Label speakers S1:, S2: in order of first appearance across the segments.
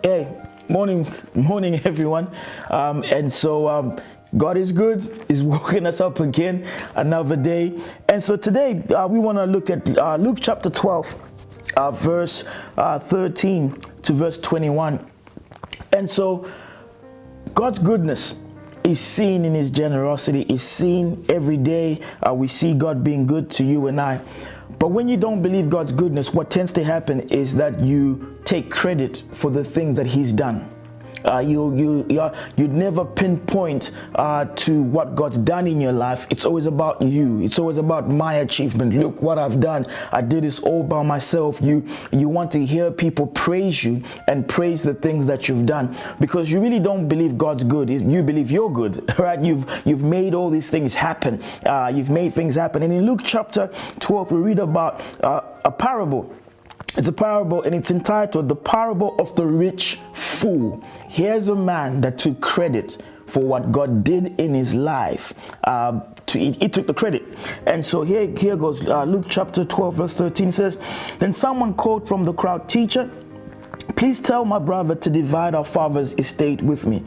S1: Hey, morning, everyone. God is good. He's woken us up again another day. And so today we want to look at Luke chapter 12, verse 13 to verse 21. And so God's goodness is seen in his generosity, is seen every day. We see God being good to you and I. But when you don't believe God's goodness, what tends to happen is that you take credit for the things that he's done. You'd never pinpoint to what God's done in your life. It's always about you. It's always about my achievement. Look what I've done. I did this all by myself. You want to hear people praise you and praise the things that you've done, because you really don't believe God's good. You believe you're good, right? You've made all these things happen. You've made things happen. And in Luke chapter 12, we read about a parable. It's a parable, and it's entitled The Parable of the Rich Fool. Here's a man that took credit for what God did in his life. He took the credit. And so here goes. Luke chapter 12 verse 13 says, Then someone called from the crowd, Teacher, please tell my brother to divide our father's estate with me.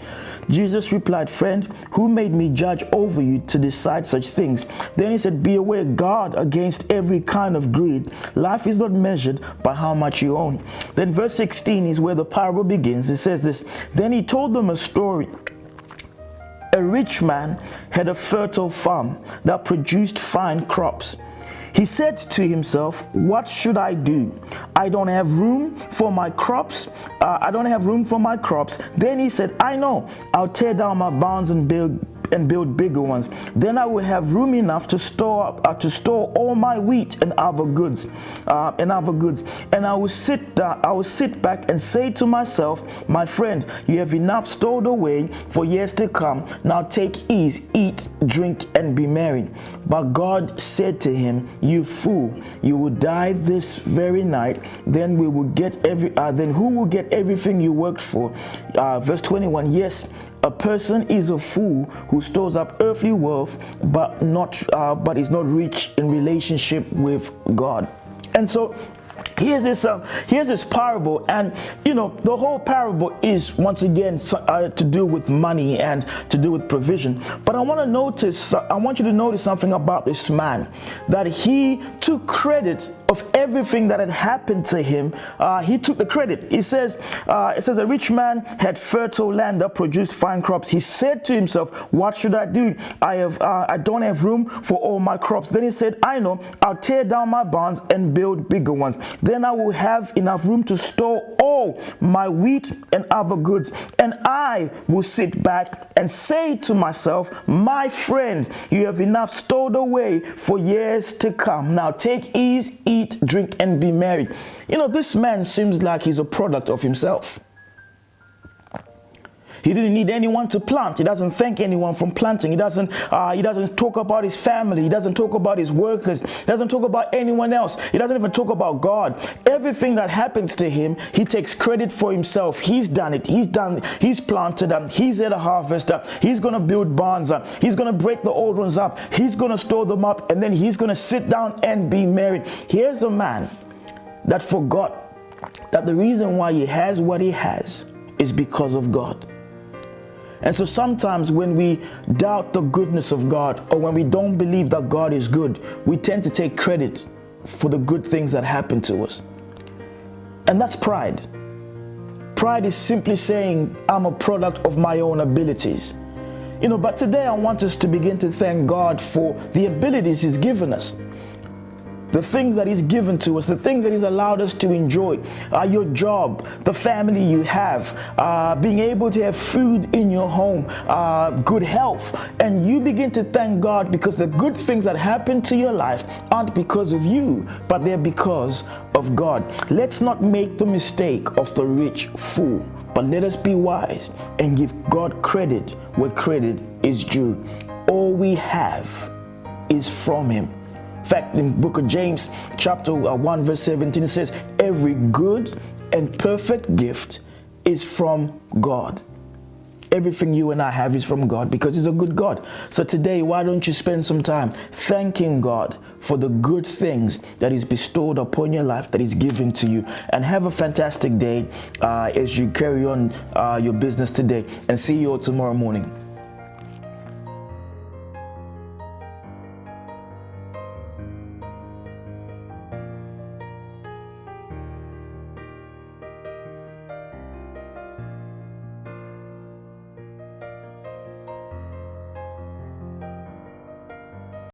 S1: Jesus replied, Friend, who made me judge over you to decide such things? Then he said, Be aware, guard against every kind of greed. Life is not measured by how much you own. Then verse 16 is where the parable begins. It says this, Then he told them a story. A rich man had a fertile farm that produced fine crops. He said to himself, What should I do? I don't have room for my crops. Then he said, I know. I'll tear down my barns and build bigger ones. Then I will have room enough to store all my wheat and other goods. And I will sit back and say to myself, My friend, you have enough stored away for years to come. Now take ease, eat, drink, and be merry. But God said to him, You fool, you will die this very night. Then who will get everything you worked for? Verse 21. Yes, a person is a fool who stores up earthly wealth, but is not rich in relationship with God. And so here's this parable, and the whole parable is once again to do with money and to do with provision. But I want you to notice something about this man, that he took credit of everything that had happened to him. He took the credit. It says a rich man had fertile land that produced fine crops. He said to himself, What should I do? I don't have room for all my crops. Then he said, I know. I'll tear down my barns and build bigger ones. Then I will have enough room to store all my wheat and other goods. And I will sit back and say to myself, My friend, you have enough stored away for years to come. Now take ease, eat, drink, and be merry. This man seems like he's a product of himself. He didn't need anyone to plant. He doesn't thank anyone from planting. He doesn't talk about his family. He doesn't talk about his workers. He doesn't talk about anyone else. He doesn't even talk about God. Everything that happens to him, he takes credit for himself. He's done it. He's planted them. He's at a harvest. He's going to build barns. He's going to break the old ones up. He's going to store them up, and then he's going to sit down and be married. Here's a man that forgot that the reason why he has what he has is because of God. And so sometimes when we doubt the goodness of God, or when we don't believe that God is good, we tend to take credit for the good things that happen to us. And that's pride. Pride is simply saying, I'm a product of my own abilities. But today I want us to begin to thank God for the abilities he's given us. The things that he's given to us, the things that he's allowed us to enjoy, your job, the family you have, being able to have food in your home, good health. And you begin to thank God because the good things that happen to your life aren't because of you, but they're because of God. Let's not make the mistake of the rich fool, but let us be wise and give God credit where credit is due. All we have is from him. In fact, in the book of James, chapter 1, verse 17, it says, Every good and perfect gift is from God. Everything you and I have is from God because He's a good God. So today, why don't you spend some time thanking God for the good things that He's bestowed upon your life, that He's given to you, and have a fantastic day as you carry on your business today, and see you all tomorrow morning.